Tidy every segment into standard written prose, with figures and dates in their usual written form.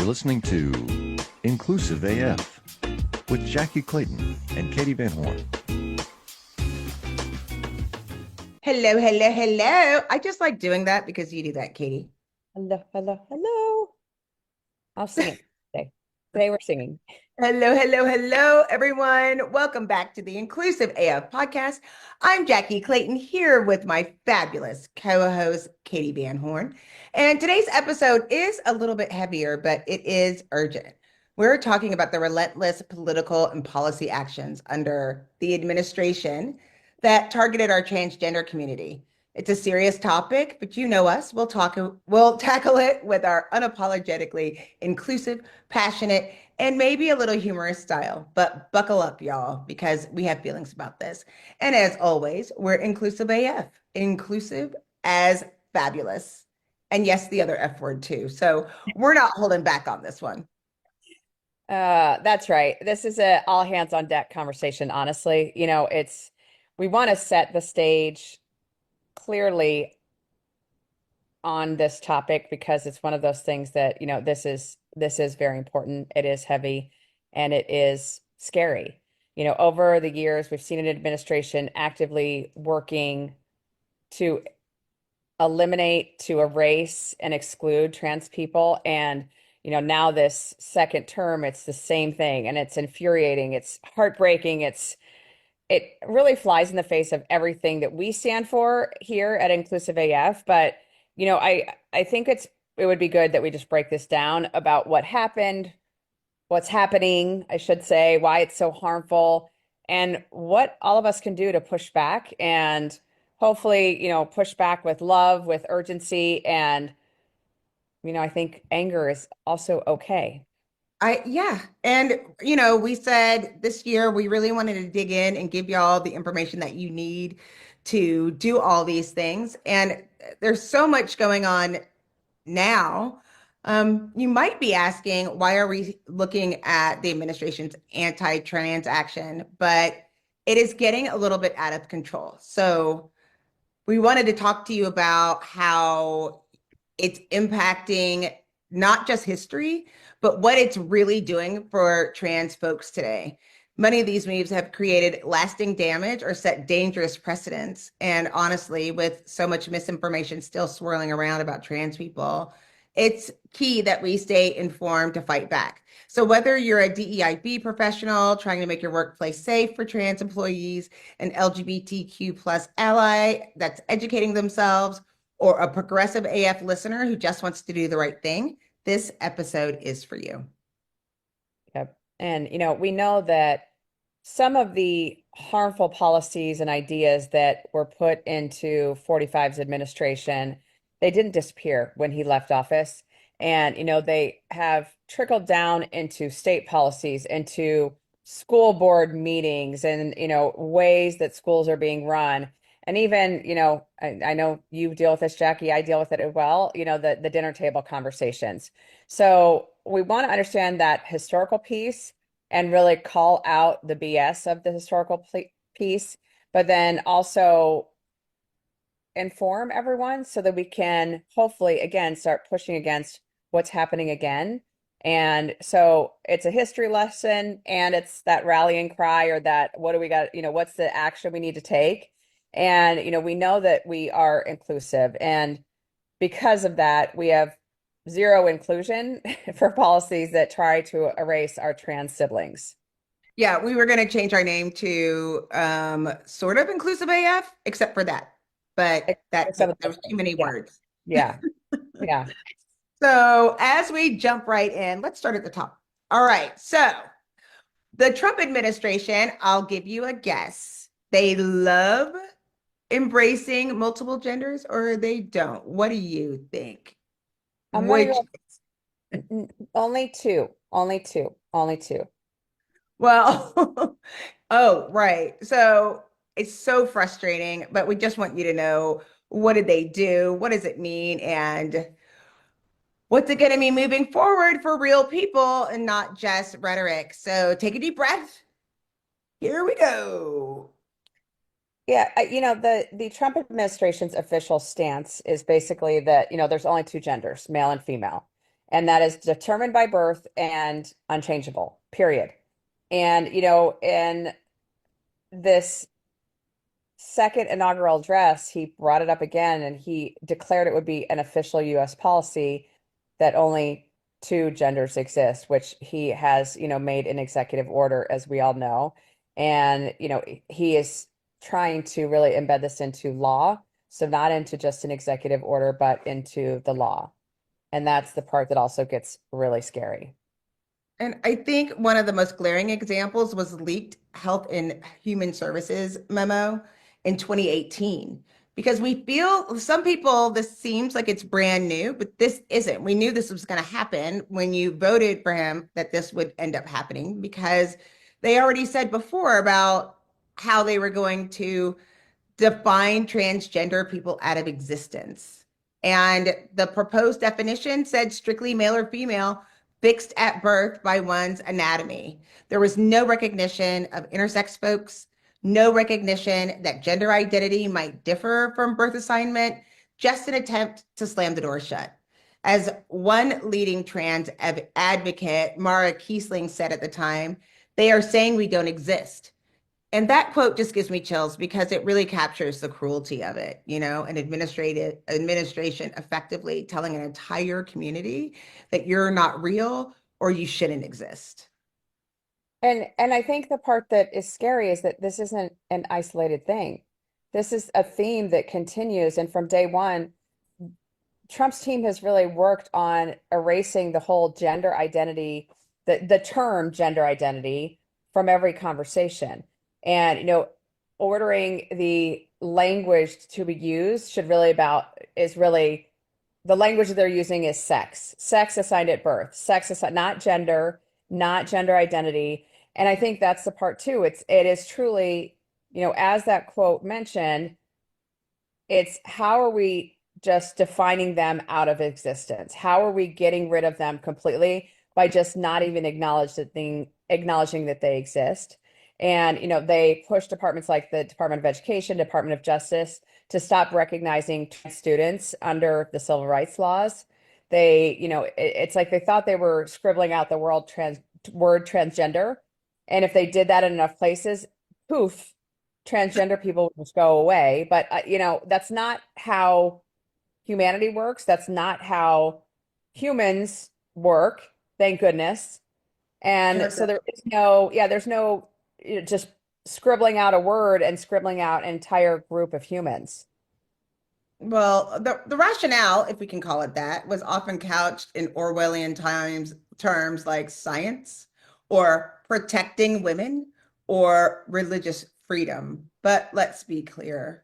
listening to Inclusive AF with Jackye Clayton and Katee Van Horn. Hello, hello, hello. I just like doing that because you do that, Katie. Hello, hello, hello. I'll sing it today. Today we're singing. Hello, hello, hello, everyone. Welcome back to the Inclusive AF podcast. I'm Jackye Clayton here with my fabulous co-host, Katee Van Horn. And today's episode is a little bit heavier, but it is urgent. We're talking about the relentless political and policy actions under the administration that targeted our transgender community. It's a serious topic, but you know us. We'll tackle it with our unapologetically inclusive, passionate, and maybe a little humorous style. But buckle up, y'all, because we have feelings about this. And as always, we're inclusive AF, inclusive as fabulous. And yes, the other F word too. So we're not holding back on this one. That's right. This is a all hands on deck conversation, honestly. We want to set the stage clearly on this topic because it's one of those things that, this is very important. It is heavy and it is scary. Over the years, we've seen an administration actively working to eliminate, to erase, and exclude trans people. And, now this second term, it's the same thing. And it's infuriating. It's heartbreaking. It really flies in the face of everything that we stand for here at Inclusive AF. But, I think it would be good that we just break this down about what happened, what's happening, I should say, why it's so harmful, and what all of us can do to push back and hopefully, push back with love, with urgency, and, I think anger is also okay. Yeah. And, we said this year we really wanted to dig in and give y'all the information that you need to do all these things. And there's so much going on now. You might be asking, why are we looking at the administration's anti-trans action? But it is getting a little bit out of control. So we wanted to talk to you about how it's impacting not just history, but what it's really doing for trans folks today. Many of these moves have created lasting damage or set dangerous precedents. And honestly, with so much misinformation still swirling around about trans people, it's key that we stay informed to fight back. So whether you're a DEIB professional trying to make your workplace safe for trans employees, an LGBTQ plus ally that's educating themselves, or a progressive AF listener who just wants to do the right thing, this episode is for you. Yep. And, we know that some of the harmful policies and ideas that were put into 45's administration, they didn't disappear when he left office. And, they have trickled down into state policies, into school board meetings, and, ways that schools are being run. And even, I know you deal with this, Jackye, I deal with it as well, the dinner table conversations. So we want to understand that historical piece and really call out the BS of the historical piece, but then also inform everyone so that we can hopefully, again, start pushing against what's happening again. And so it's a history lesson, and it's that rallying cry, or that, what do we got, what's the action we need to take? And, we know that we are inclusive. And because of that, we have zero inclusion for policies that try to erase our trans siblings. Yeah, we were going to change our name to sort of inclusive AF, except for that. But that there was too many words. Yeah. Yeah. So as we jump right in, let's start at the top. All right. So the Trump administration, I'll give you a guess. They love embracing multiple genders, or they don't. What do you think? I'm gonna Which only two, only two, only two. Well, oh, right. So it's so frustrating, but we just want you to know, what did they do? What does it mean? And what's it going to mean moving forward for real people and not just rhetoric? So take a deep breath. Here we go. Yeah, the Trump administration's official stance is basically that, there's only two genders, male and female. and that is determined by birth and unchangeable, period. And, in this second inaugural address, he brought it up again and he declared it would be an official US policy that only two genders exist, which he has, made an executive order, as we all know. And, he is trying to really embed this into law. So not into just an executive order, but into the law. And that's the part that also gets really scary. And I think one of the most glaring examples was leaked Health and Human Services memo in 2018. Because we feel some people, this seems like it's brand new, but this isn't. We knew this was going to happen when you voted for him, that this would end up happening because they already said before about how they were going to define transgender people out of existence. And the proposed definition said strictly male or female, fixed at birth by one's anatomy. There was no recognition of intersex folks, no recognition that gender identity might differ from birth assignment, just an attempt to slam the door shut. As one leading trans advocate, Mara Kiesling, said at the time, they are saying we don't exist. And that quote just gives me chills because it really captures the cruelty of it, an administrative administration effectively telling an entire community that you're not real or you shouldn't exist. And I think the part that is scary is that this isn't an isolated thing. This is a theme that continues. And from day one, Trump's team has really worked on erasing the whole gender identity, the term gender identity from every conversation. And, ordering the language to be used is really the language that they're using is sex assigned at birth, sex assigned, not gender, not gender identity. And I think that's the part too. It is truly, as that quote mentioned, it's how are we just defining them out of existence? How are we getting rid of them completely by just not even acknowledging that they exist? And, they push departments like the Department of Education, Department of Justice to stop recognizing trans students under the civil rights laws. It's like they thought they were scribbling out the word transgender. And if they did that in enough places, poof, transgender people would just go away. But, that's not how humanity works. That's not how humans work, thank goodness. And so there is no, yeah, there's no just scribbling out a word and scribbling out an entire group of humans. Well, the rationale, if we can call it that, was often couched in Orwellian terms like science or protecting women or religious freedom. But let's be clear,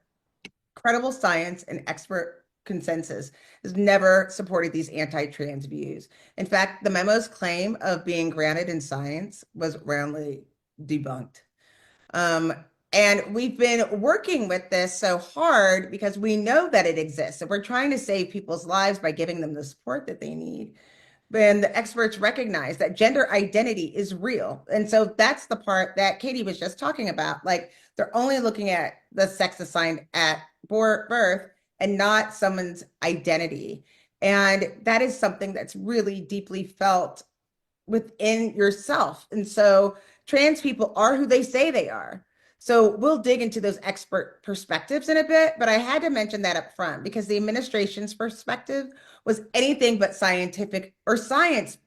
credible science and expert consensus has never supported these anti-trans views. In fact, the memo's claim of being grounded in science was roundly debunked. Um, and we've been working with this so hard because we know that it exists. And we're trying to save people's lives by giving them the support that they need. And the experts recognize that gender identity is real. And so that's the part that Katie was just talking about. Like they're only looking at the sex assigned at birth and not someone's identity. And that is something that's really deeply felt within yourself. And so trans people are who they say they are. So we'll dig into those expert perspectives in a bit, but I had to mention that up front because the administration's perspective was anything but scientific or science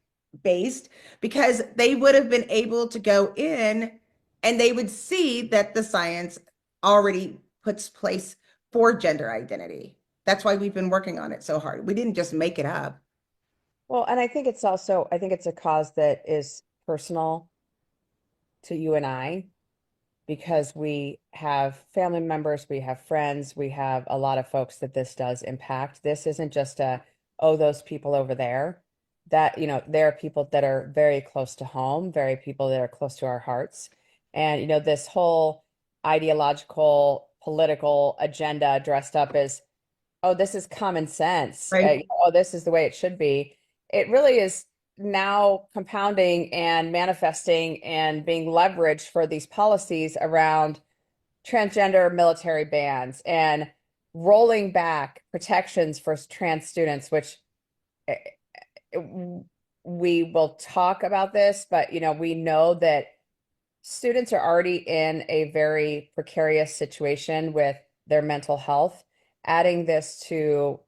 based because they would have been able to go in and they would see that the science already puts place for gender identity. That's why we've been working on it so hard. We didn't just make it up. Well, and I think it's a cause that is personal to you and I because we have family members, we have friends, we have a lot of folks that this does impact. This isn't just oh, those people over there. That, there are people that are very close to home, very people that are close to our hearts. And, this whole ideological, political agenda dressed up as, oh, this is common sense. Right. Oh, this is the way it should be. It really is now compounding and manifesting and being leveraged for these policies around transgender military bans and rolling back protections for trans students, which we will talk about this, but we know that students are already in a very precarious situation with their mental health. Adding this to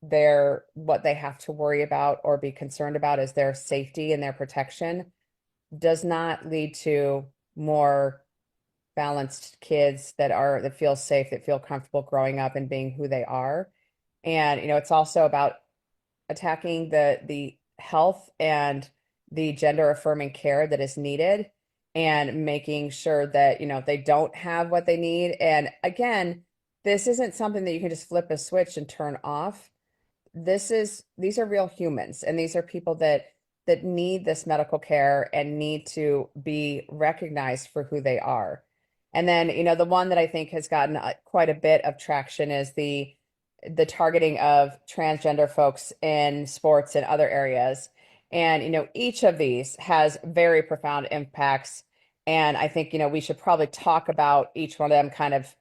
their what they have to worry about or be concerned about is their safety and their protection does not lead to more balanced kids that feel safe, that feel comfortable growing up and being who they are. And it's also about attacking the health and the gender affirming care that is needed and making sure that they don't have what they need. And again, this isn't something that you can just flip a switch and turn off. These are real humans, and these are people that need this medical care and need to be recognized for who they are. And then, the one that I think has gotten quite a bit of traction is the targeting of transgender folks in sports and other areas. And, each of these has very profound impacts. And I think, we should probably talk about each one of them kind of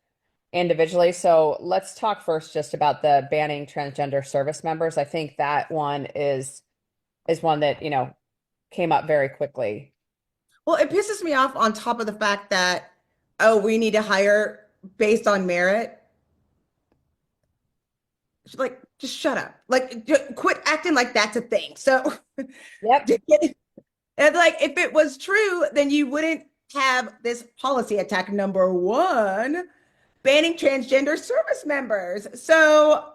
individually. So let's talk first just about the banning transgender service members. I think that one is one that, came up very quickly. Well, it pisses me off on top of the fact that, oh, we need to hire based on merit. Like, just shut up. Like, quit acting like that's a thing. So, Yep. and like, if it was true, then you wouldn't have this policy attack number one, banning transgender service members. So,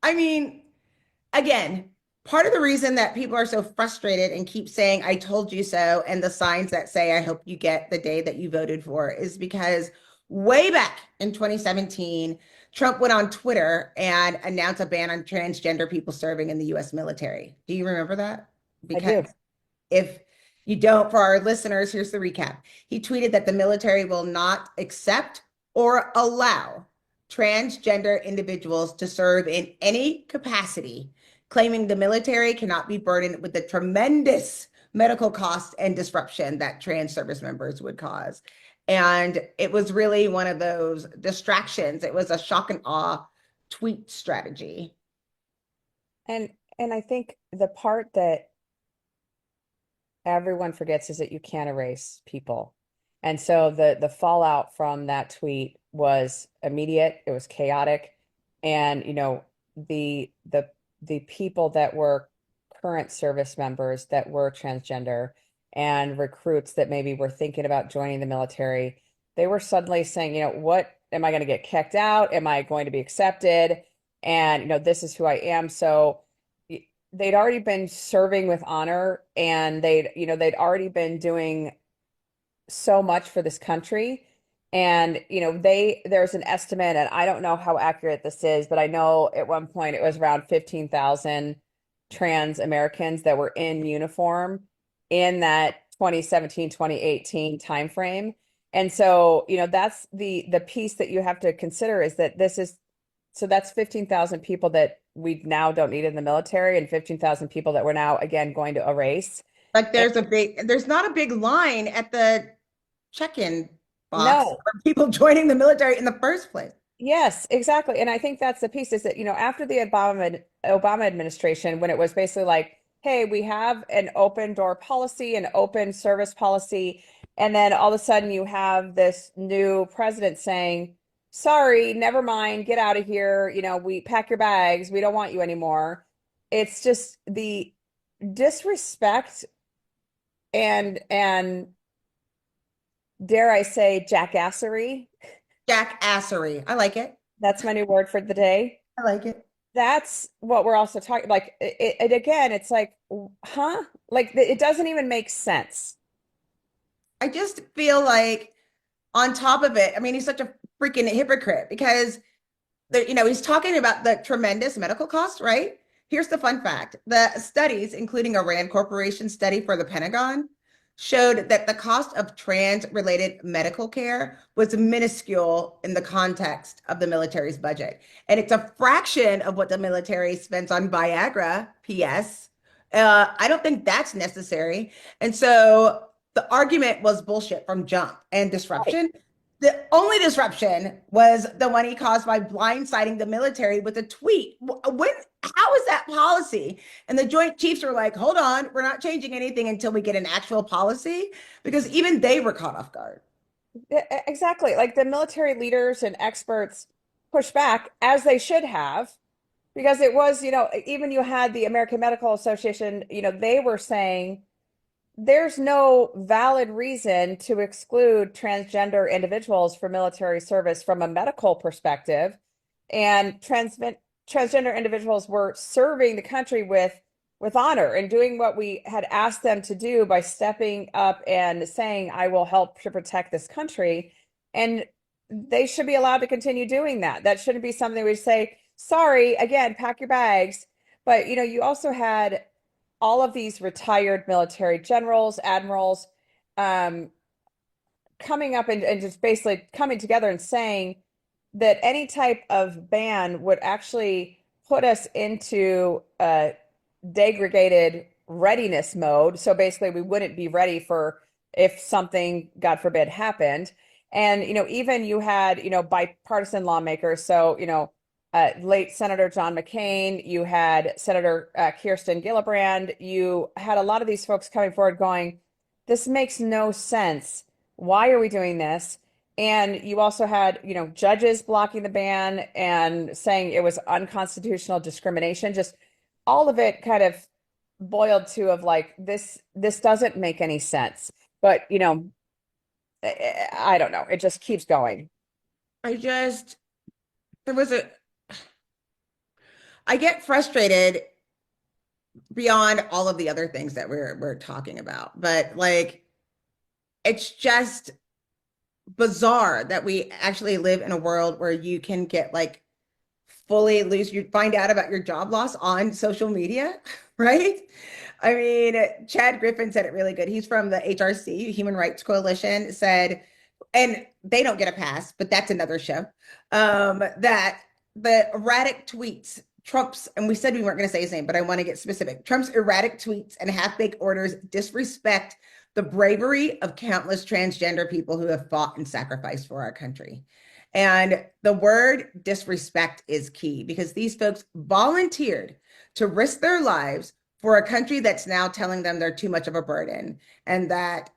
I mean, again, part of the reason that people are so frustrated and keep saying, I told you so, and the signs that say, I hope you get the day that you voted for is because way back in 2017, Trump went on Twitter and announced a ban on transgender people serving in the US military. Do you remember that? I do. Because if you don't, for our listeners, here's the recap. He tweeted that the military will not accept or allow transgender individuals to serve in any capacity, claiming the military cannot be burdened with the tremendous medical costs and disruption that trans service members would cause. And it was really one of those distractions. It was a shock and awe tweet strategy. And and I think the part that everyone forgets is that you can't erase people. And so the fallout from that tweet was immediate, it was chaotic, and the people that were current service members that were transgender and recruits that maybe were thinking about joining the military, they were suddenly saying, what am I going to get kicked out? Am I going to be accepted? And this is who I am. So they'd already been serving with honor, and they'd already been doing so much for this country. And there's an estimate, and I don't know how accurate this is, but I know at one point it was around 15,000 trans Americans that were in uniform in that 2017, 2018 timeframe. And so, that's the piece that you have to consider, is that that's 15,000 people that we now don't need in the military, and 15,000 people that we're now again going to erase. Like And there's not a big line at the check-in box no, for people joining the military in the first place. yes, exactly. And I think that's the piece, is that, after the Obama administration, when it was basically like, hey, we have an open door policy, an open service policy, and then all of a sudden you have this new president saying, sorry, never mind, get out of here. We pack your bags. We don't want you anymore. It's just the disrespect and dare I say jackassery. Jackassery. I like it. That's my new word for the day. I like it. That's what we're also talking like it again, it's like, huh? Like it doesn't even make sense. I just feel like on top of it, I mean, he's such a freaking hypocrite because he's talking about the tremendous medical costs, right? Here's the fun fact. The studies, including a Rand Corporation study for the Pentagon, showed that the cost of trans-related medical care was minuscule in the context of the military's budget. And it's a fraction of what the military spends on Viagra, PS. I don't think that's necessary. And so the argument was bullshit from jump and Right. disruption. The only disruption was the one he caused by blindsiding the military with a tweet. how is that policy? And the Joint Chiefs were like, hold on, we're not changing anything until we get an actual policy, because even they were caught off guard. Exactly. Like the military leaders and experts push back as they should have, because it was, even you had the American Medical Association, they were saying there's no valid reason to exclude transgender individuals from military service from a medical perspective. And transgender individuals were serving the country with honor and doing what we had asked them to do by stepping up and saying, I will help to protect this country. And they should be allowed to continue doing that. That shouldn't be something we say, sorry, again, pack your bags. But you also had all of these retired military generals, admirals, um, coming up and just basically coming together and saying that any type of ban would actually put us into a degraded readiness mode. So basically, we wouldn't be ready for if something, God forbid, happened. And even you had bipartisan lawmakers. So late Senator John McCain, you had Senator Kirsten Gillibrand, you had a lot of these folks coming forward going, this makes no sense. Why are we doing this? And you also had, judges blocking the ban and saying it was unconstitutional discrimination. Just all of it kind of boiled to of like this doesn't make any sense. But, I don't know. It just keeps going. I just, there was a, I get frustrated beyond all of the other things that we're talking about, but like, it's just bizarre that we actually live in a world where you can get like fully lose, you find out about your job loss on social media, right? I mean, Chad Griffin said it really good. He's from the HRC, Human Rights Coalition, said, and they don't get a pass, but that's another show, that the erratic tweets, Trump's, and we said we weren't going to say his name, but I want to get specific. Trump's erratic tweets and half-baked orders disrespect the bravery of countless transgender people who have fought and sacrificed for our country. And the word disrespect is key because these folks volunteered to risk their lives for a country that's now telling them they're too much of a burden and that,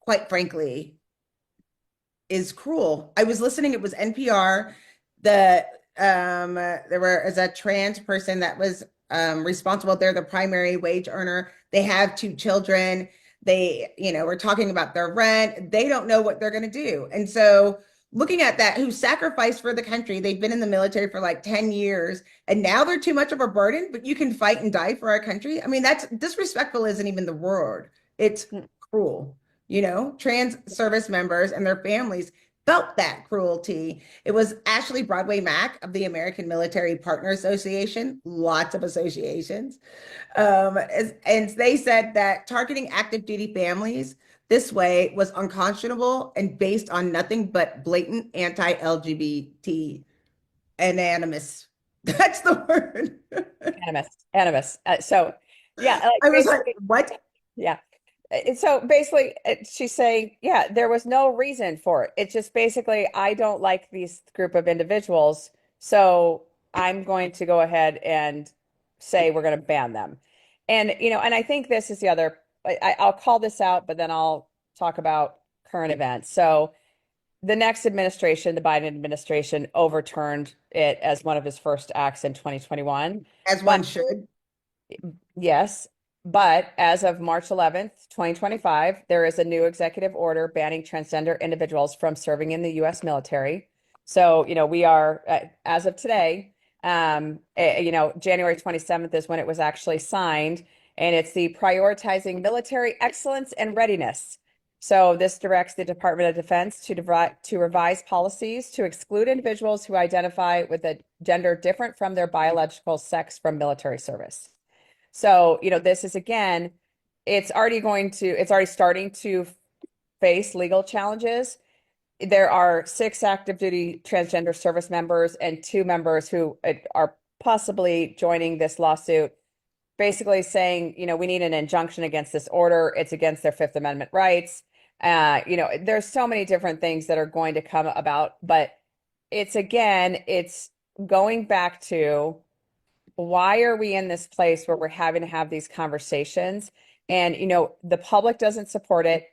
quite frankly, is cruel. I was listening, it was NPR. There was a trans person that was responsible. They're the primary wage earner. They have 2 children. They, we're talking about their rent. They don't know what they're going to do. And so looking at that, who sacrificed for the country, they've been in the military for like 10 years, and now they're too much of a burden, but you can fight and die for our country. I mean, that's disrespectful isn't even the word. It's cruel. Trans service members and their families felt that cruelty. It was Ashley Broadway Mack of the American Military Partner Association, lots of associations. And they said that targeting active duty families this way was unconscionable and based on nothing but blatant anti-LGBT and animus. That's the word. Animus. So yeah, like I was like, what? yeah. And so basically, she's saying, yeah, there was no reason for it. It's just basically, I don't like these group of individuals, so I'm going to go ahead and say we're going to ban them. And, and I think this is the other, I'll call this out, but then I'll talk about current events. So the next administration, the Biden administration, overturned it as one of his first acts in 2021. As one should. Yes, but as of March 11th, 2025, there is a new executive order banning transgender individuals from serving in the U.S. military. So, we are, as of today, January 27th is when it was actually signed, and it's the prioritizing military excellence and readiness. So this directs the Department of Defense to revise policies to exclude individuals who identify with a gender different from their biological sex from military service. So, this is again, it's already starting to face legal challenges. There are 6 active duty transgender service members and 2 members who are possibly joining this lawsuit, basically saying, we need an injunction against this order. It's against their Fifth Amendment rights. There's so many different things that are going to come about, but it's going back to why are we in this place where we're having to have these conversations? And, the public doesn't support it.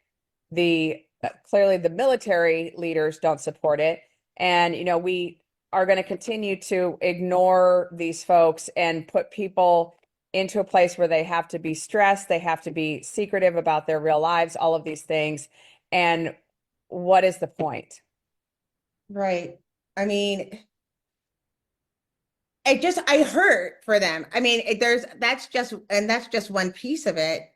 The clearly the military leaders don't support it. And, we are going to continue to ignore these folks and put people into a place where they have to be stressed, they have to be secretive about their real lives, all of these things. And what is the point? Right. I mean, I hurt for them. I mean, that's just one piece of it.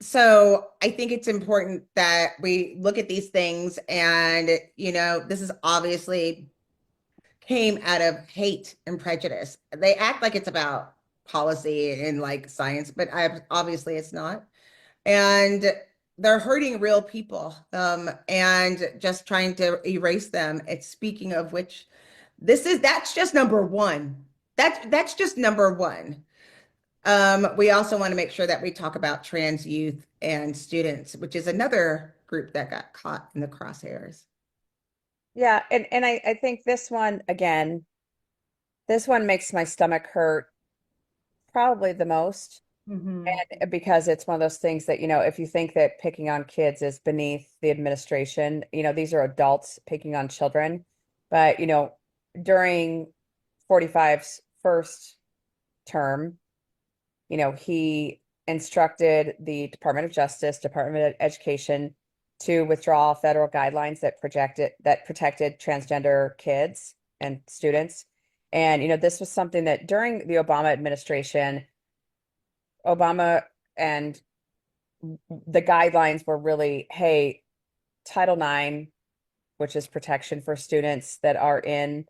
So I think it's important that we look at these things and, this is obviously came out of hate and prejudice. They act like it's about policy and like science, but obviously it's not. And they're hurting real people, and just trying to erase them. And speaking of which, that's just number one. That's just number one. We also want to make sure that we talk about trans youth and students, which is another group that got caught in the crosshairs. Yeah, and I think this one again, this one makes my stomach hurt probably the most. Hmm. And because it's one of those things that, if you think that picking on kids is beneath the administration, these are adults picking on children. But, during 45's first term, he instructed the Department of Justice, Department of Education to withdraw federal guidelines that protected transgender kids and students. And, this was something that during the Obama administration, Obama and the guidelines were really, hey, Title IX, which is protection for students that are in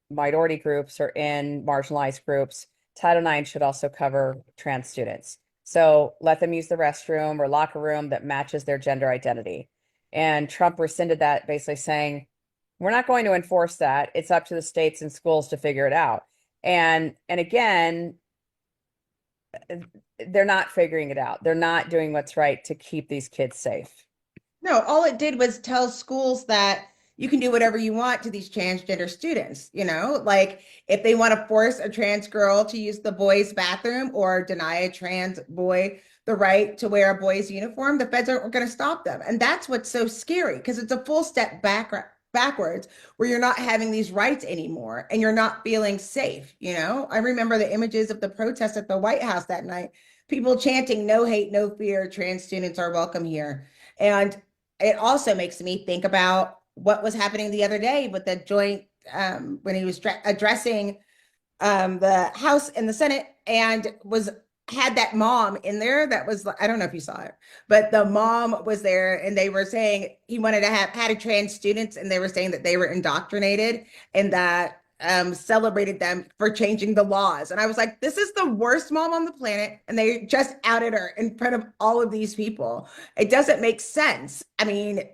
minority groups or in marginalized groups, Title IX should also cover trans students. So let them use the restroom or locker room that matches their gender identity. And Trump rescinded that, basically saying, we're not going to enforce that. It's up to the states and schools to figure it out. And again, they're not figuring it out. They're not doing what's right to keep these kids safe. No, all it did was tell schools that you can do whatever you want to these transgender students, like if they want to force a trans girl to use the boys' bathroom or deny a trans boy the right to wear a boy's uniform, the feds aren't going to stop them. And that's what's so scary because it's a full step backwards where you're not having these rights anymore and you're not feeling safe. I remember the images of the protest at the White House that night, people chanting, "No hate, no fear, trans students are welcome here." And it also makes me think about what was happening the other day with the joint, when he was addressing the House and the Senate, and was had that mom in there that was, I don't know if you saw it, but the mom was there and they were saying he wanted to have had a trans students, and they were saying that they were indoctrinated and that celebrated them for changing the laws. And I was like, this is the worst mom on the planet. And they just outed her in front of all of these people. It doesn't make sense. I mean,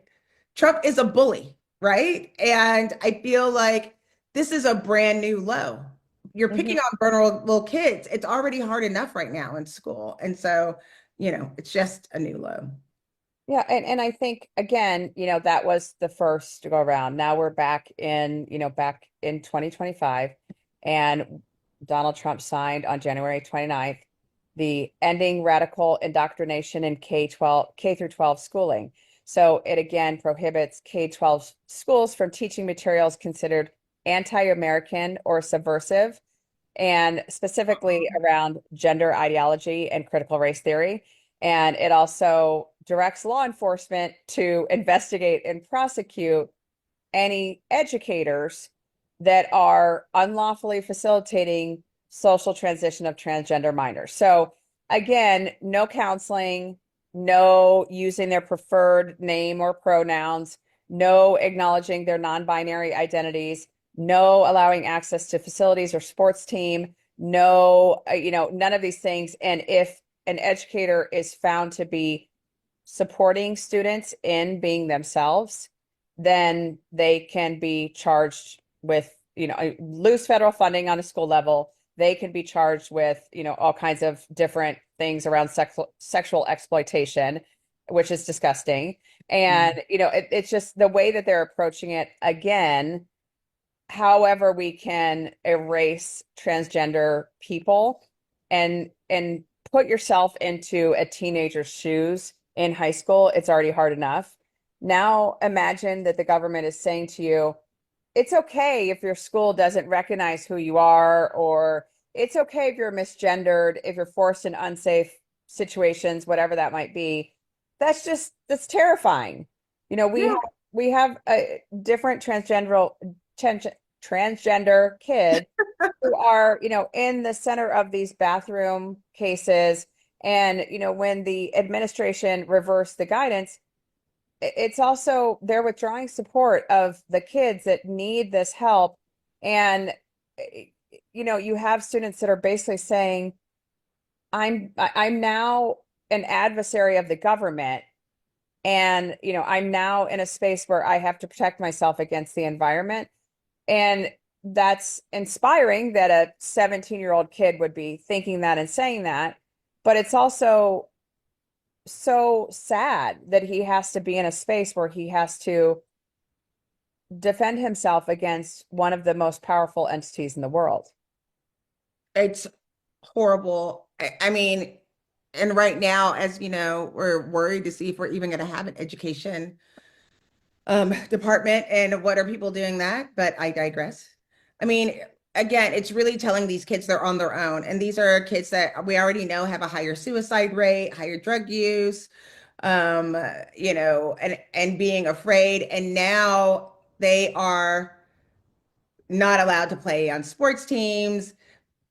Trump is a bully, right? And I feel like this is a brand new low. You're Mhm. picking on vulnerable kids. It's already hard enough right now in school. And so, it's just a new low. Yeah, and I think again, that was the first to go around. Now we're back in 2025, and Donald Trump signed on January 29th the Ending Radical Indoctrination in K through 12 schooling. So it again prohibits K-12 schools from teaching materials considered anti-American or subversive, and specifically around gender ideology and critical race theory. And it also directs law enforcement to investigate and prosecute any educators that are unlawfully facilitating social transition of transgender minors. So again, no counseling, no using their preferred name or pronouns, no acknowledging their non-binary identities, no allowing access to facilities or sports team, no, none of these things. And if an educator is found to be supporting students in being themselves, then they can be charged with, lose federal funding on a school level. They can be charged with, all kinds of different things around sexual exploitation, which is disgusting. And, it's just the way that they're approaching it again. however we can erase transgender people and put yourself into a teenager's shoes in high school, it's already hard enough. Now imagine that the government is saying to you, it's okay if your school doesn't recognize who you are, or it's okay if you're misgendered, if you're forced in unsafe situations, whatever that might be. That's terrifying. You know, Yeah. we have a different transgender kids who are, in the center of these bathroom cases. And, when the administration reversed the guidance, it's also they're withdrawing support of the kids that need this help. And, you have students that are basically saying, I'm now an adversary of the government. And, I'm now in a space where I have to protect myself against the environment. And that's inspiring that a 17-year-old kid would be thinking that and saying that. But it's also so sad that he has to be in a space where he has to defend himself against one of the most powerful entities in the world. It's horrible. I mean, and right now, as you know, we're worried to see if we're even going to have an education department and what are people doing that, but I digress. I mean, again, it's really telling these kids they're on their own. And these are kids that we already know have a higher suicide rate, higher drug use, and being afraid. And now they are not allowed to play on sports teams.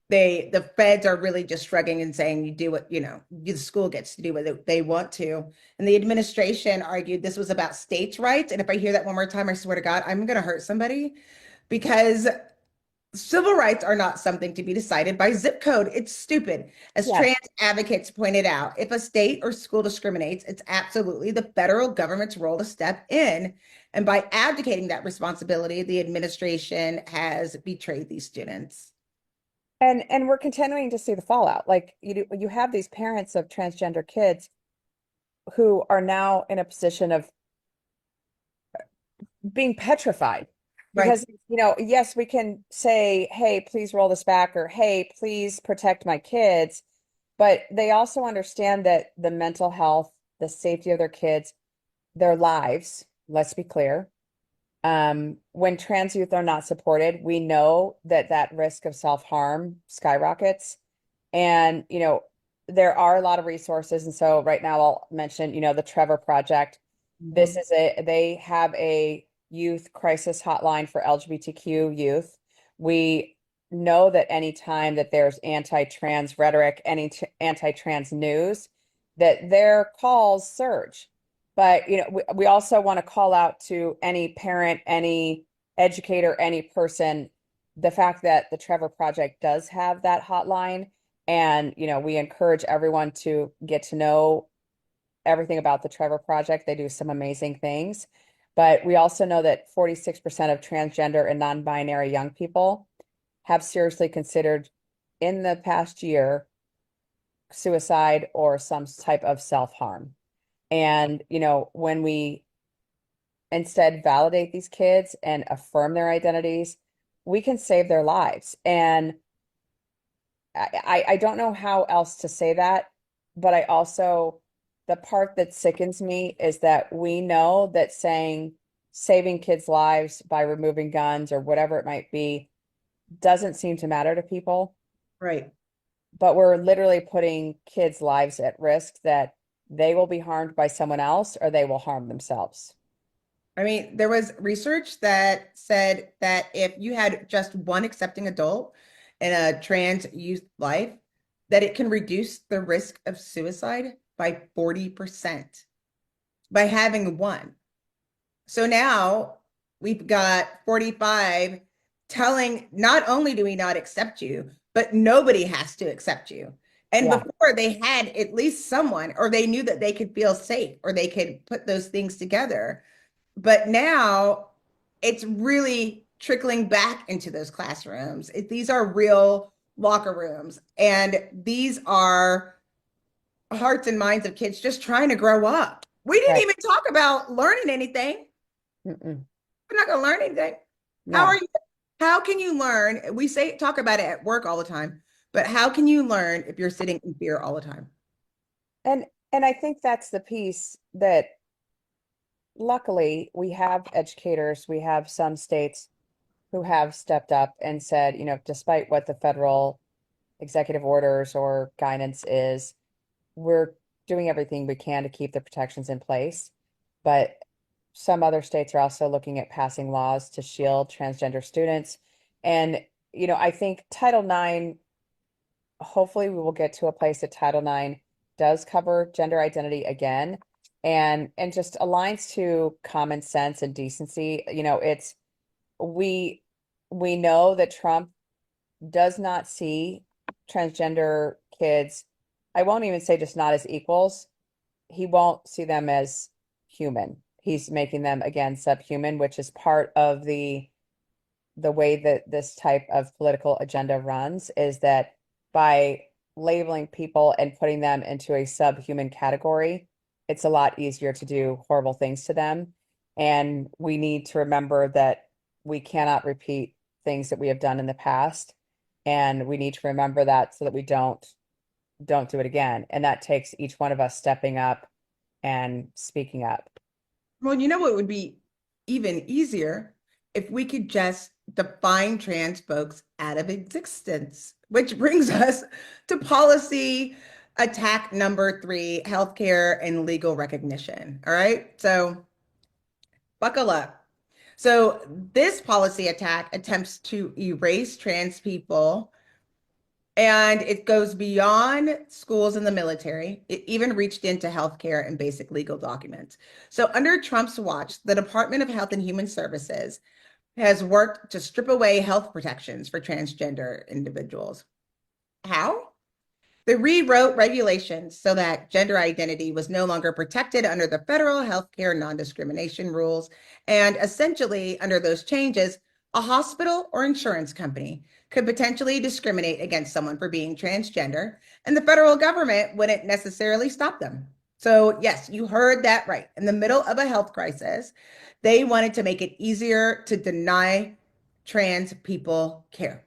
The feds are really just shrugging and saying you do what, the school gets to do what they want to. And the administration argued this was about states' rights. And if I hear that one more time, I swear to God, I'm going to hurt somebody, because civil rights are not something to be decided by zip code. It's stupid. As Yes. trans advocates pointed out, if a state or school discriminates, it's absolutely the federal government's role to step in. And by abdicating that responsibility, the administration has betrayed these students. And we're continuing to see the fallout. Like you have these parents of transgender kids who are now in a position of being petrified Right. because, yes, we can say, hey, please roll this back, or hey, please protect my kids. But they also understand that the mental health, the safety of their kids, their lives, let's be clear. When trans youth are not supported, we know that that risk of self-harm skyrockets. And, there are a lot of resources. And so right now I'll mention, the Trevor Project. Mhm. They have a youth crisis hotline for LGBTQ youth. We know that anytime that there's anti-trans rhetoric, any anti-trans news, that their calls surge. But, we also want to call out to any parent, any educator, any person, the fact that the Trevor Project does have that hotline. And, we encourage everyone to get to know everything about the Trevor Project. They do some amazing things. But we also know that 46% of transgender and non-binary young people have seriously considered in the past year suicide or some type of self-harm. And, when we instead validate these kids and affirm their identities, we can save their lives. And I don't know how else to say that, but I also, the part that sickens me is that we know that saying saving kids' lives by removing guns or whatever it might be doesn't seem to matter to people, Right. but we're literally putting kids' lives at risk that they will be harmed by someone else or they will harm themselves. I mean, there was research that said that if you had just one accepting adult in a trans youth life, that it can reduce the risk of suicide by 40% by having one. So now we've got 45 telling not only do we not accept you, but nobody has to accept you. And Yeah, before they had at least someone, or they knew that they could feel safe, or they could put those things together. But now it's really trickling back into those classrooms. These are real locker rooms, and these are hearts and minds of kids just trying to grow up. We didn't right. even talk about learning anything. Mm-mm. We're not going to learn anything. How are No. you? How can you learn? We say talk about it at work all the time, but how can you learn if you're sitting in fear all the time? And I think that's the piece that luckily we have educators, we have some states who have stepped up and said, despite what the federal executive orders or guidance is, we're doing everything we can to keep the protections in place. But some other states are also looking at passing laws to shield transgender students. And, I think Title IX, hopefully we will get to a place that Title IX does cover gender identity again and just aligns to common sense and decency. It's we we know that Trump does not see transgender kids, I won't even say just not as equals. He won't see them as human. He's making them again subhuman, which is part of the way that this type of political agenda runs, is that by labeling people and putting them into a subhuman category, it's a lot easier to do horrible things to them. And we need to remember that we cannot repeat things that we have done in the past. And we need to remember that so that we don't do it again. And that takes each one of us stepping up and speaking up. Well, you know what would be even easier if we could just define trans folks out of existence, which brings us to policy attack number 3, healthcare and legal recognition. All right. So buckle up. So this policy attack attempts to erase trans people, and it goes beyond schools and the military. It even reached into healthcare and basic legal documents. So under Trump's watch, the Department of Health and Human Services has worked to strip away health protections for transgender individuals. How? They rewrote regulations so that gender identity was no longer protected under the federal healthcare non-discrimination rules. And essentially, under those changes, a hospital or insurance company could potentially discriminate against someone for being transgender, and the federal government wouldn't necessarily stop them. So, yes, you heard that right. In the middle of a health crisis, they wanted to make it easier to deny trans people care.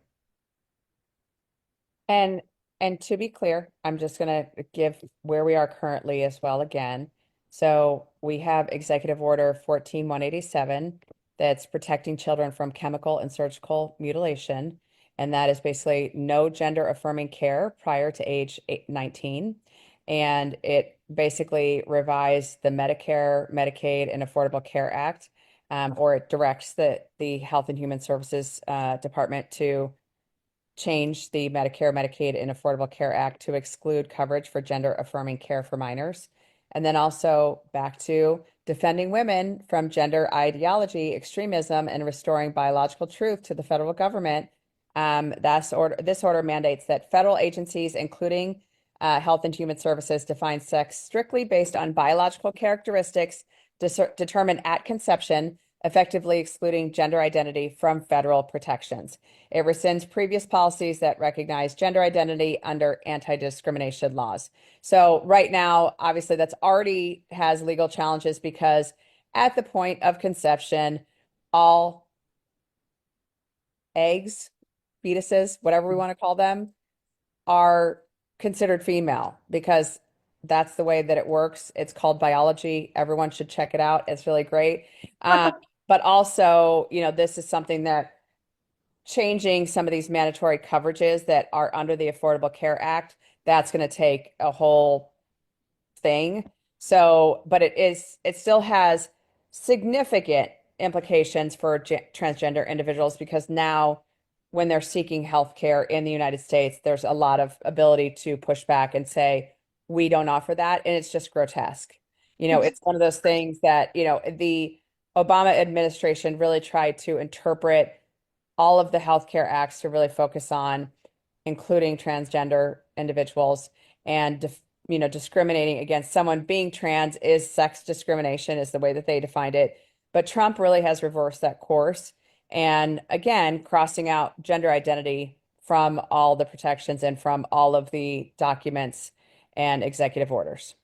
And and to be clear, I'm just going to give where we are currently as well again. So we have Executive Order 14187 that's protecting children from chemical and surgical mutilation. And that is basically no gender affirming care prior to age 19. And it basically revised the Medicare, Medicaid, and Affordable Care Act, or it directs the Health and Human Services Department to change the Medicare, Medicaid, and Affordable Care Act to exclude coverage for gender affirming care for minors. And then also back to defending women from gender ideology, extremism, and restoring biological truth to the federal government. This order mandates that federal agencies, including Health and Human Services, define sex strictly based on biological characteristics determined at conception, effectively excluding gender identity from federal protections. It rescinds previous policies that recognize gender identity under anti-discrimination laws. So right now, obviously, that's already has legal challenges because at the point of conception, all eggs, fetuses, whatever we want to call them, are considered female because that's the way that it works. It's called biology. Everyone should check it out. It's really great. But also, this is something that changing some of these mandatory coverages that are under the Affordable Care Act, that's going to take a whole thing. So, but it still has significant implications for transgender individuals because now when they're seeking health care in the United States, there's a lot of ability to push back and say, we don't offer that. And it's just grotesque. It's one of those things that, the Obama administration really tried to interpret all of the healthcare acts to really focus on including transgender individuals and discriminating against someone being trans is sex discrimination is the way that they defined it. But Trump really has reversed that course and again crossing out gender identity from all the protections and from all of the documents and executive orders.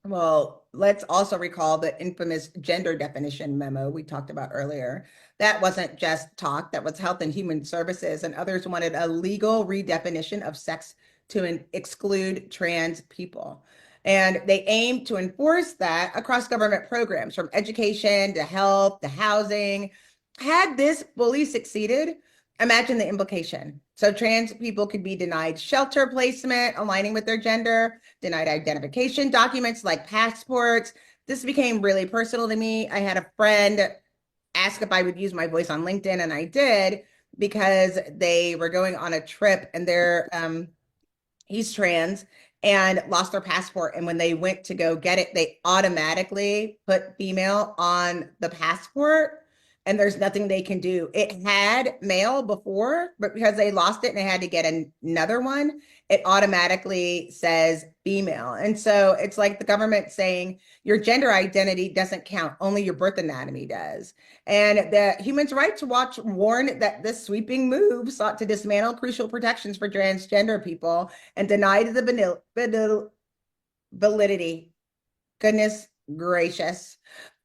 Well, let's also recall the infamous gender definition memo we talked about earlier. That wasn't just talk, that was Health and Human Services, and others wanted a legal redefinition of sex to exclude trans people. And they aimed to enforce that across government programs, from education to health to housing. Had this fully succeeded, imagine the implication. So trans people could be denied shelter placement aligning with their gender, denied identification documents like passports. This became really personal to me. I had a friend ask if I would use my voice on LinkedIn, and I did, because they were going on a trip, and he's trans and lost their passport. And when they went to go get it, they automatically put female on the passport. And there's nothing they can do. It had male before, but because they lost it and they had to get another one, it automatically says female. And so it's like the government saying your gender identity doesn't count, only your birth anatomy does. And the Human Rights Watch warned that this sweeping move sought to dismantle crucial protections for transgender people and denied the validity, goodness gracious,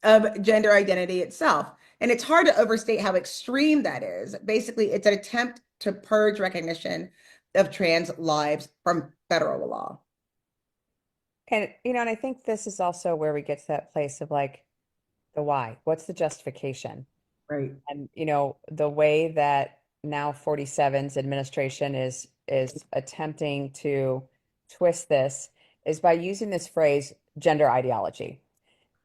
of gender identity itself. And it's hard to overstate how extreme that is. Basically, it's an attempt to purge recognition of trans lives from federal law. And, and I think this is also where we get to that place of like the why. What's the justification? Right. And, the way that now 47's administration is attempting to twist this is by using this phrase, gender ideology.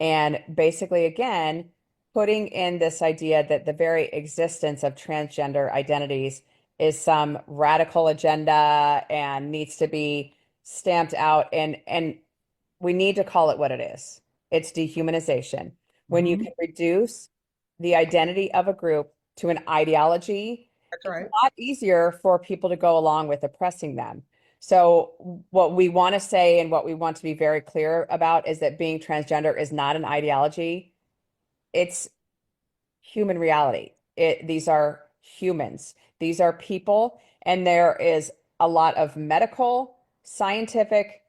And basically, again, putting in this idea that the very existence of transgender identities is some radical agenda and needs to be stamped out. And we need to call it what it is. It's dehumanization. When you can reduce the identity of a group to an ideology, That's it's right. a lot easier for people to go along with oppressing them. So what we want to say and what we want to be very clear about is that being transgender is not an ideology. It's human reality. These are humans. These are people, and there is a lot of medical, scientific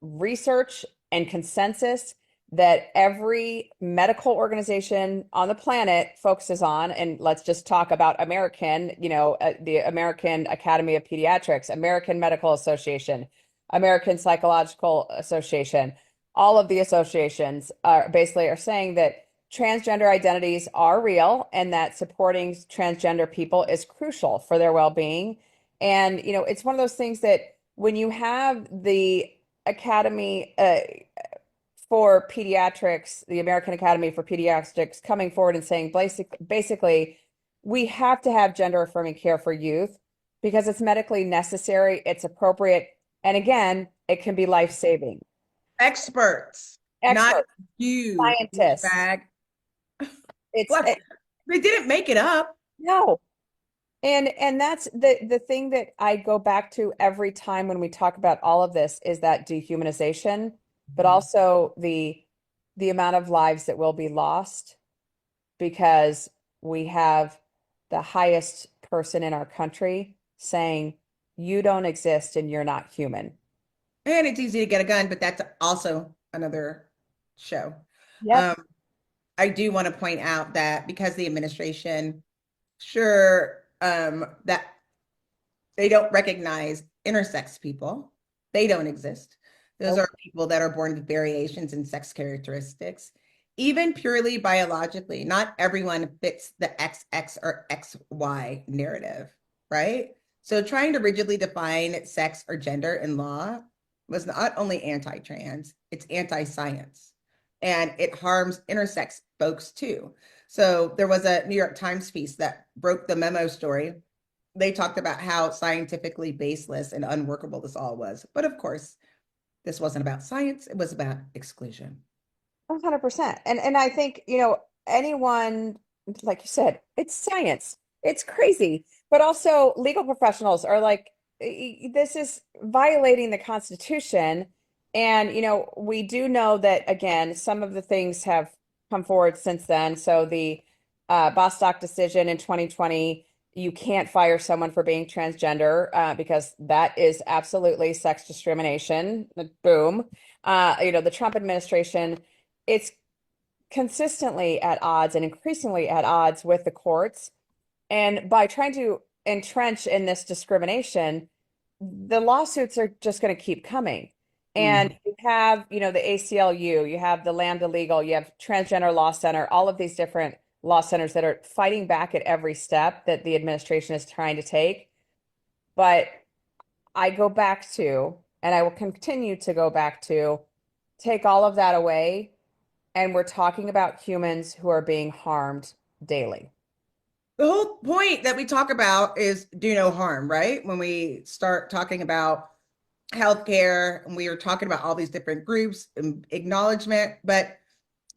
research and consensus that every medical organization on the planet focuses on. And let's just talk about American, the American Academy of Pediatrics, American Medical Association, American Psychological Association. All of the associations are saying that transgender identities are real and that supporting transgender people is crucial for their well-being. And, it's one of those things that when you have the Academy for Pediatrics, the American Academy for Pediatrics coming forward and saying basically, we have to have gender affirming care for youth because it's medically necessary, it's appropriate, and again, it can be life-saving. Experts, not Experts, you, scientists. douchebag. It's Look, they didn't make it up. no. And that's the thing that I go back to every time when we talk about all of this is that dehumanization, but also the amount of lives that will be lost because we have the highest person in our country saying, you don't exist and you're not human. And it's easy to get a gun, but that's also another show. Yep. I do want to point out that because the administration, sure, that they don't recognize intersex people, they don't exist. Those Nope. are people that are born with variations in sex characteristics, even purely biologically. Not everyone fits the XX or XY narrative, right? So trying to rigidly define sex or gender in law was not only anti-trans, it's anti-science. And it harms intersex folks too. So there was a New York Times piece that broke the memo story. They talked about how scientifically baseless and unworkable this all was. But of course, this wasn't about science, it was about exclusion. 100%. And I think, anyone, like you said, it's science. It's crazy. But also legal professionals are like, this is violating the Constitution. And, we do know that, again, some of the things have come forward since then. So the Bostock decision in 2020 You can't fire someone for being transgender because that is absolutely sex discrimination. Boom. The Trump administration, it's consistently at odds and increasingly at odds with the courts. And by trying to entrench in this discrimination, the lawsuits are just going to keep coming. And you have, the ACLU, you have the Lambda Legal, you have Transgender Law Center, all of these different law centers that are fighting back at every step that the administration is trying to take. But I go back to, and I will continue to go back to, take all of that away, and we're talking about humans who are being harmed daily. The whole point that we talk about is do no harm, right? When we start talking about healthcare and we are talking about all these different groups and acknowledgement, but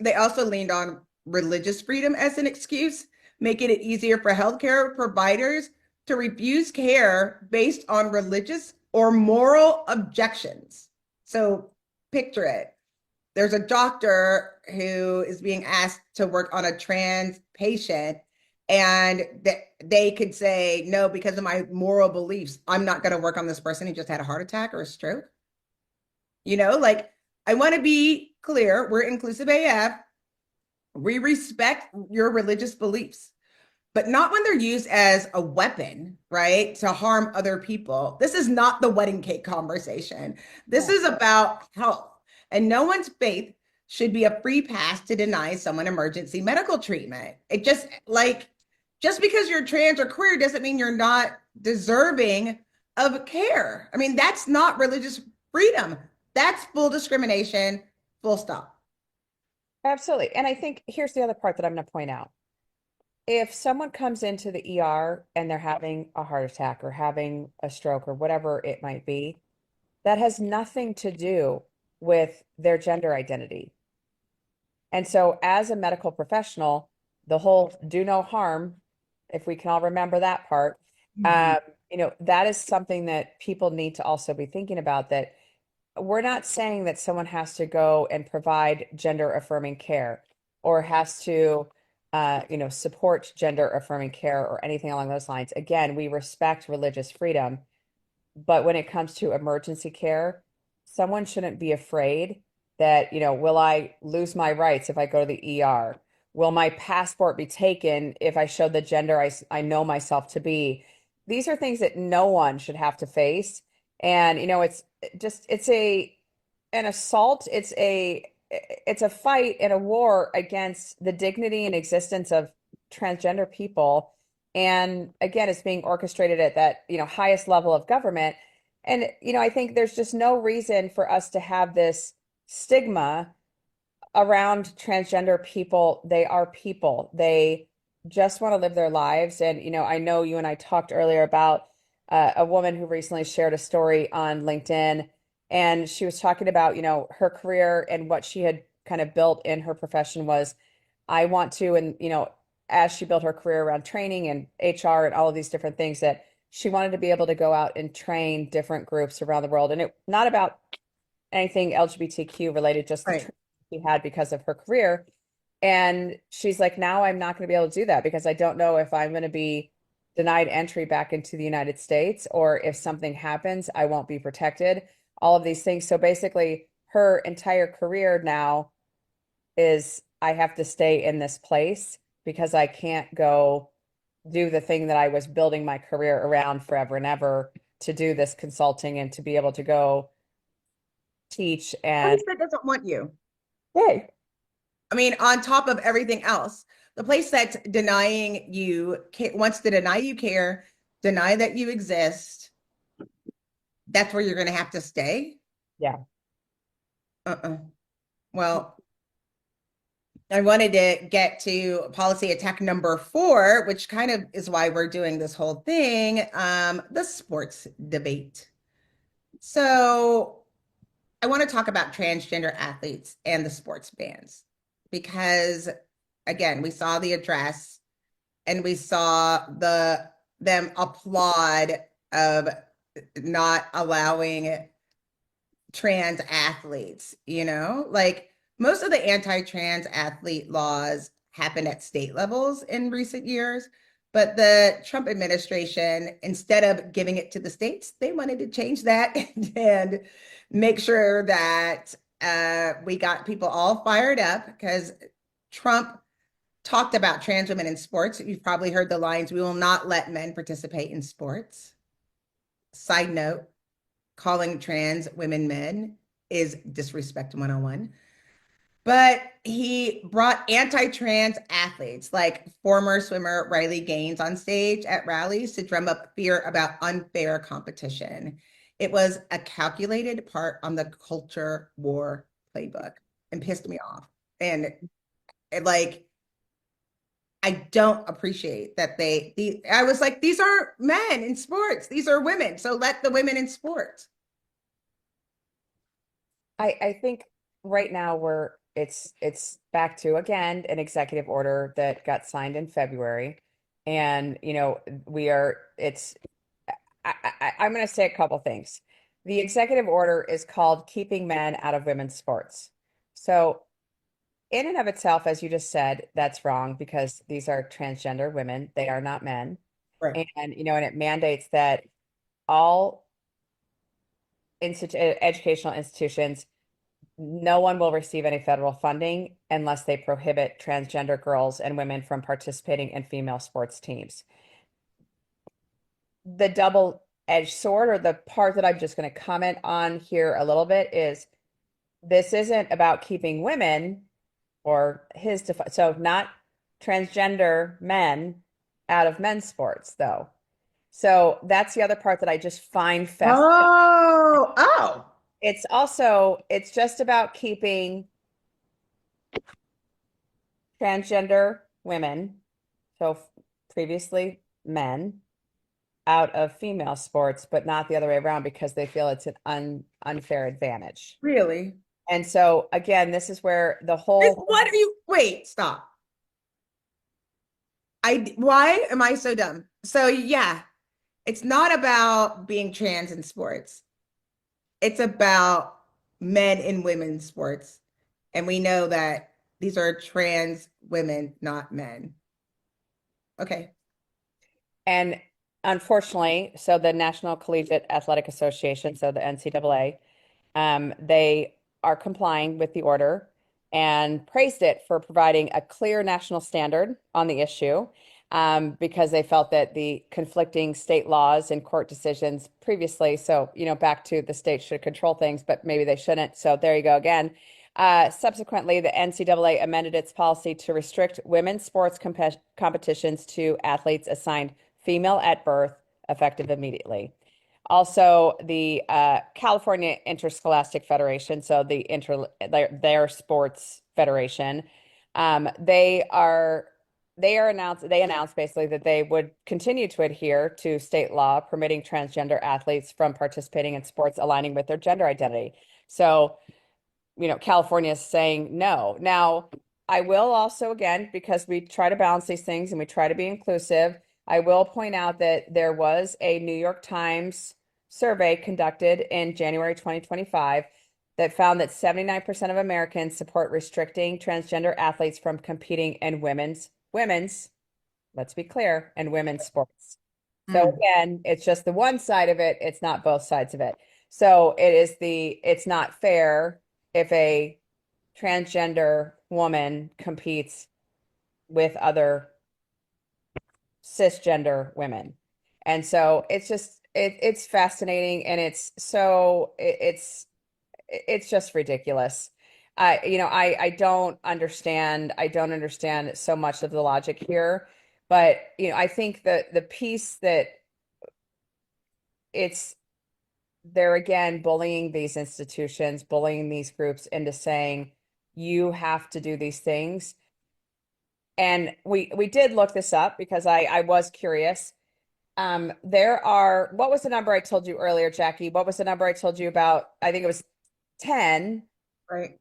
they also leaned on religious freedom as an excuse, making it easier for healthcare providers to refuse care based on religious or moral objections. So picture it. There's a doctor who is being asked to work on a trans patient, and they could say, no, because of my moral beliefs, I'm not going to work on this person who just had a heart attack or a stroke. Like, I want to be clear, we're inclusive AF. We respect your religious beliefs, but not when they're used as a weapon, right? To harm other people. This is not the wedding cake conversation. This is about health, and no one's faith should be a free pass to deny someone emergency medical treatment. It just because you're trans or queer doesn't mean you're not deserving of care. I mean, that's not religious freedom. That's full discrimination, full stop. Absolutely. And I think here's the other part that I'm going to point out. If someone comes into the ER and they're having a heart attack or having a stroke or whatever it might be, that has nothing to do with their gender identity. And so, as a medical professional, the whole do no harm, if we can all remember that part, Mhm. that is something that people need to also be thinking about, that we're not saying that someone has to go and provide gender affirming care or has to, support gender affirming care or anything along those lines. Again, we respect religious freedom, but when it comes to emergency care, someone shouldn't be afraid that, will I lose my rights if I go to the ER? Will my passport be taken if I show the gender I know myself to be? These are things that no one should have to face. And, it's an assault. It's a fight and a war against the dignity and existence of transgender people. And again, it's being orchestrated at that, highest level of government. And, I think there's just no reason for us to have this stigma around transgender people. They are people. They just want to live their lives. And, I know you and I talked earlier about a woman who recently shared a story on LinkedIn, and she was talking about, her career and what she had kind of built in her profession was, I want to, and, as she built her career around training and HR and all of these different things, that she wanted to be able to go out and train different groups around the world. And it not about anything LGBTQ related, just the Right. training she had because of her career. And she's like, now I'm not going to be able to do that because I don't know if I'm going to be denied entry back into the United States, or if something happens, I won't be protected, all of these things. So basically, her entire career now is, I have to stay in this place because I can't go do the thing that I was building my career around forever and ever, to do this consulting and to be able to go teach and Place that doesn't want you. hey, I mean, on top of everything else, the place that's denying you wants to deny you care, deny that you exist. That's where you're going to have to stay. yeah. Uh-uh. Well, I wanted to get to policy attack number 4, which kind of is why we're doing this whole thing, the sports debate. So I want to talk about transgender athletes and the sports bans because, again, we saw the address and we saw them applaud of not allowing trans athletes, like most of the anti-trans athlete laws happened at state levels in recent years. But the Trump administration, instead of giving it to the states, they wanted to change that and make sure that we got people all fired up because Trump talked about trans women in sports. You've probably heard the lines, "We will not let men participate in sports." Side note, calling trans women men is disrespect 101. But he brought anti-trans athletes like former swimmer Riley Gaines on stage at rallies to drum up fear about unfair competition. It was a calculated part on the culture war playbook and pissed me off. And like, I don't appreciate that I was like, these are men in sports. These are women. So let the women in sports. I think right now it's back to again an executive order that got signed in February. And we are it's I'm going to say a couple things. The executive order is called Keeping Men Out of Women's Sports. So in and of itself, as you just said, that's wrong because these are transgender women. They are not men. Right. And it mandates that all educational institutions, no one will receive any federal funding unless they prohibit transgender girls and women from participating in female sports teams. The double-edged sword, or the part that I'm just going to comment on here a little bit, is this isn't about keeping women or so not transgender men out of men's sports, though. So that's the other part that I just find fascinating. Oh. It's just about keeping transgender women, so previously men, out of female sports, but not the other way around because they feel it's an unfair advantage. Really? And so again, this is where the whole What are you? Wait, stop. Why am I so dumb? So yeah, it's not about being trans in sports. It's about men in women's sports. And we know that these are trans women, not men. Okay. and unfortunately, so the National Collegiate Athletic Association, so the NCAA, they are complying with the order and praised it for providing a clear national standard on the issue, because they felt that the conflicting state laws and court decisions previously, so, back to the state should control things, but maybe they shouldn't. So there you go again. Subsequently, the NCAA amended its policy to restrict women's sports competitions to athletes assigned female at birth, effective immediately. Also, the California Interscholastic Federation, so their sports federation, they announced basically that they would continue to adhere to state law permitting transgender athletes from participating in sports aligning with their gender identity. So, California is saying no. Now, I will also, again, because we try to balance these things and we try to be inclusive, I will point out that there was a New York Times survey conducted in January 2025 that found that 79% of Americans support restricting transgender athletes from competing in let's be clear, in women's sports. So again, it's just the one side of it, it's not both sides of it. So it's not fair if a transgender woman competes with other cisgender women. And so it's fascinating, and it's just ridiculous. I don't understand so much of the logic here, but I think that the piece that it's they're again bullying these institutions, bullying these groups into saying you have to do these things. And we did look this up because I was curious. What was the number I told you earlier, Jackye? What was the number I told you about? I think it was 10, Right.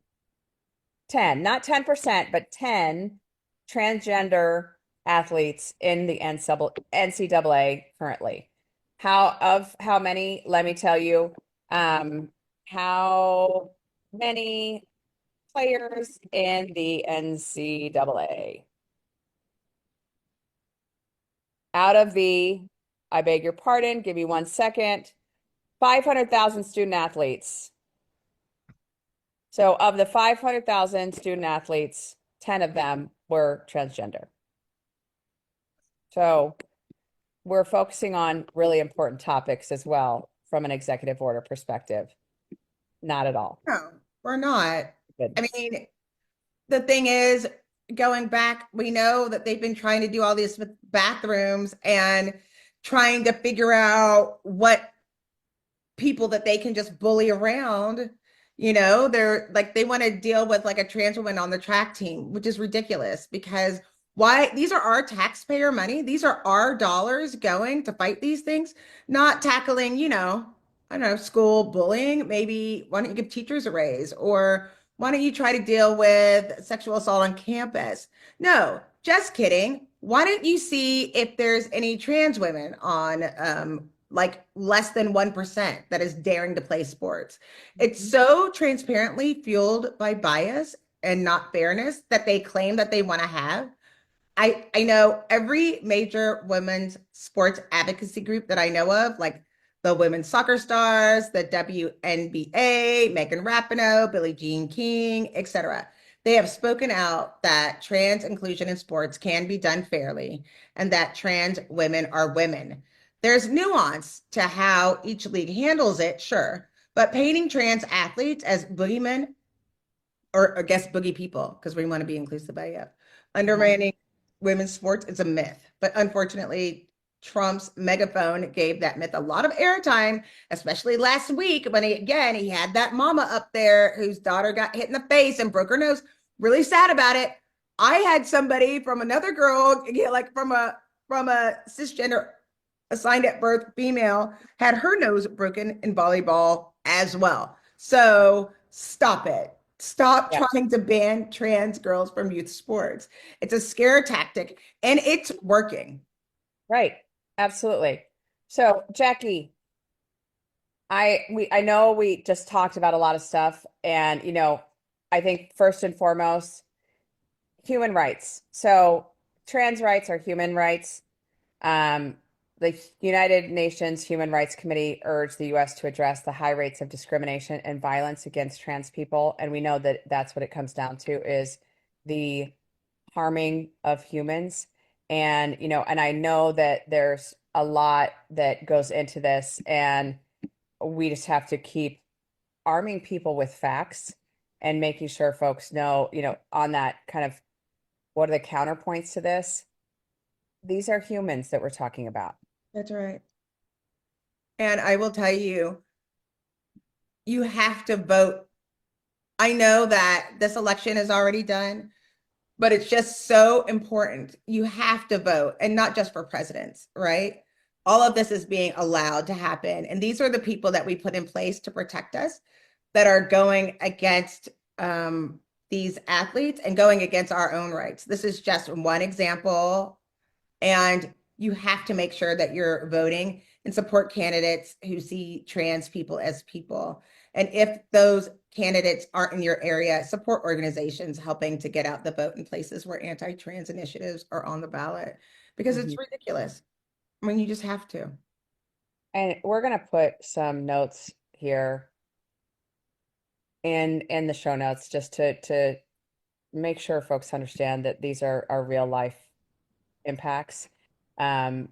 10, not 10%, but 10 transgender athletes in the NCAA currently. How many? Let me tell you, how many players in the NCAA? out of the, I beg your pardon, give me 1 second, 500,000 student athletes. So of the 500,000 student athletes, 10 of them were transgender. So we're focusing on really important topics as well from an executive order perspective. Not at all. No, we're not. Good. I mean, the thing is, going back, we know that they've been trying to do all this with bathrooms and trying to figure out what people that they can just bully around. They're like, they want to deal with like a trans woman on the track team, which is ridiculous because why? These are our taxpayer money. These are our dollars going to fight these things, not tackling, I don't know, school bullying. Maybe why don't you give teachers a raise, or why don't you try to deal with sexual assault on campus? No, just kidding. Why don't you see if there's any trans women on like less than 1% that is daring to play sports? It's so transparently fueled by bias and not fairness that they claim that they want to have. I know every major women's sports advocacy group that I know of, like the Women's Soccer Stars, the WNBA, Megan Rapinoe, Billie Jean King, etc. They have spoken out that trans inclusion in sports can be done fairly and that trans women are women. There's nuance to how each league handles it, sure, but painting trans athletes as boogeymen, or I guess boogie people, because we want to be inclusive AF, undermining women's sports is a myth. But unfortunately, Trump's megaphone gave that myth a lot of airtime, especially last week when he had that mama up there whose daughter got hit in the face and broke her nose. Really sad about it. I had somebody from another girl, like from a cisgender assigned at birth female, had her nose broken in volleyball as well. So stop it. Stop Yeah, trying to ban trans girls from youth sports. It's a scare tactic and it's working. right. Absolutely. So, Jackye, I know we just talked about a lot of stuff, and I think first and foremost, human rights. So, trans rights are human rights. Um, the United Nations Human Rights Committee urged the U.S. to address the high rates of discrimination and violence against trans people, and we know that that's what it comes down to is the harming of humans. And and I know that there's a lot that goes into this, and we just have to keep arming people with facts and making sure folks know, on that kind of what are the counterpoints to this. These are humans that we're talking about. That's right. And I will tell you, you have to vote. I know that this election is already done, but it's just so important. You have to vote, and not just for presidents, right? All of this is being allowed to happen. And these are the people that we put in place to protect us that are going against these athletes and going against our own rights. This is just one example. And you have to make sure that you're voting and support candidates who see trans people as people. And if those candidates aren't in your area, support organizations helping to get out the vote in places where anti-trans initiatives are on the ballot, because it's ridiculous. I mean, you just have to. And we're going to put some notes here in the show notes just to make sure folks understand that these are real life impacts, and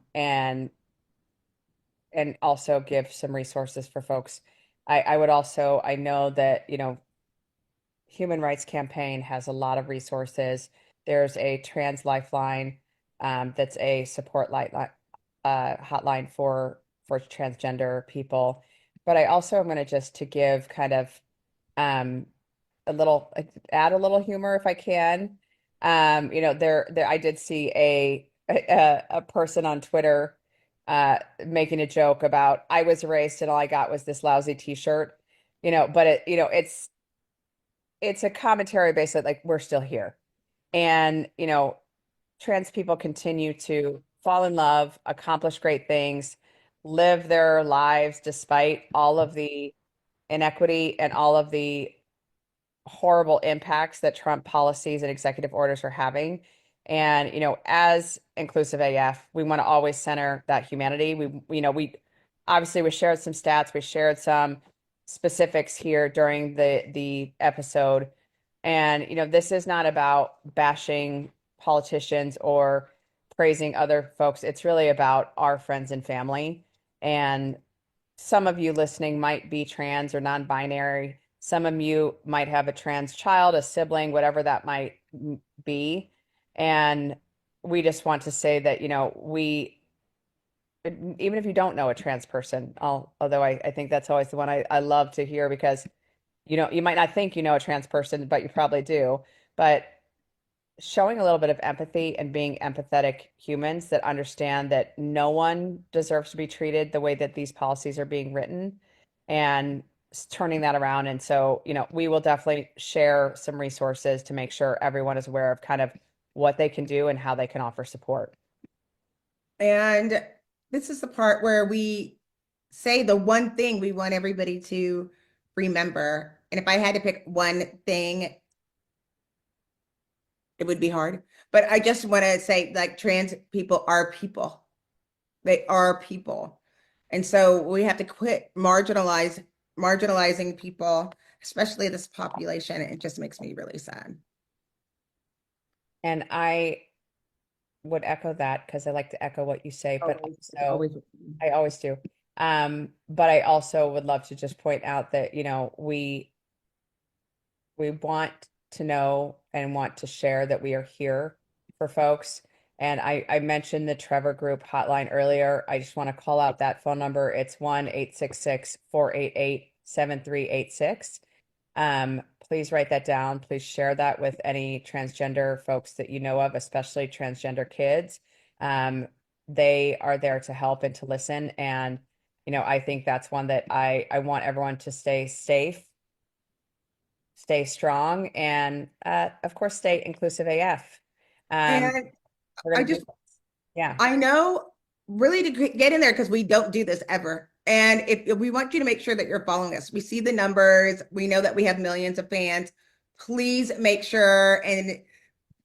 also give some resources for folks. I would also, I know that, Human Rights Campaign has a lot of resources. There's a trans lifeline, that's a support hotline for transgender people. But I also am going to just to give kind of um, a little add a little humor if I can. There I did see a person on Twitter making a joke about I was raised and all I got was this lousy t-shirt, but it's a commentary basically like we're still here. And, trans people continue to fall in love, accomplish great things, live their lives despite all of the inequity and all of the horrible impacts that Trump policies and executive orders are having. And, as Inclusive AF, we want to always center that humanity. We obviously we shared some stats, we shared some specifics here during the episode. And, this is not about bashing politicians or praising other folks. It's really about our friends and family. And some of you listening might be trans or non-binary. Some of you might have a trans child, a sibling, whatever that might be. And we just want to say that, even if you don't know a trans person, although I think that's always the one I love to hear, because, you might not think you know a trans person, but you probably do. But showing a little bit of empathy and being empathetic humans that understand that no one deserves to be treated the way that these policies are being written, and turning that around. And so, we will definitely share some resources to make sure everyone is aware of kind of what they can do and how they can offer support. And this is the part where we say the one thing we want everybody to remember. And if I had to pick one thing, it would be hard. But I just want to say, like, trans people are people. They are people. And so we have to quit marginalizing people, especially this population. It just makes me really sad. And I would echo that, because I like to echo what you say, but Always. I always do. But I also would love to just point out that, we want to know and want to share that we are here for folks. And I mentioned the Trevor Group hotline earlier. I just want to call out that phone number. It's 1-866-488-7386. Please write that down. Please share that with any transgender folks that you know of, especially transgender kids. They are there to help and to listen. And, I think that's one that I want everyone to stay safe, stay strong, and of course, stay inclusive AF. And We're I gonna do just, this. Yeah. I know really to get in there, because we don't do this ever. And if we want you to make sure that you're following us, we see the numbers, we know that we have millions of fans. Please make sure and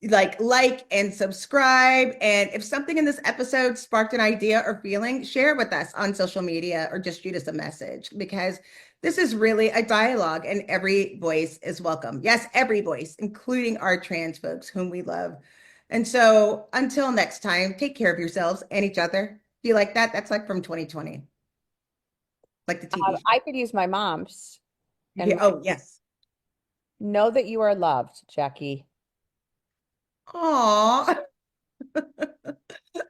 like and subscribe. And if something in this episode sparked an idea or feeling, share it with us on social media or just shoot us a message, because this is really a dialogue and every voice is welcome. Yes, every voice, including our trans folks whom we love. And so until next time, take care of yourselves and each other. Do you like that? That's like from 2020, like the TV show. I could use my mom's. And Yeah. Oh, yes. know that you are loved, Jackye. Aw.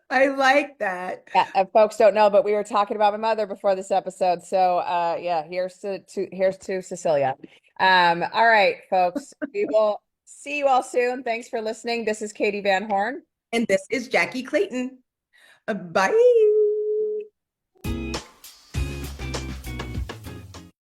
I like that. Yeah, folks don't know, but we were talking about my mother before this episode. So yeah, here's to Cecilia. All right, folks. We will see you all soon. Thanks for listening. This is Katie Van Horn. And this is Jackye Clayton. Bye.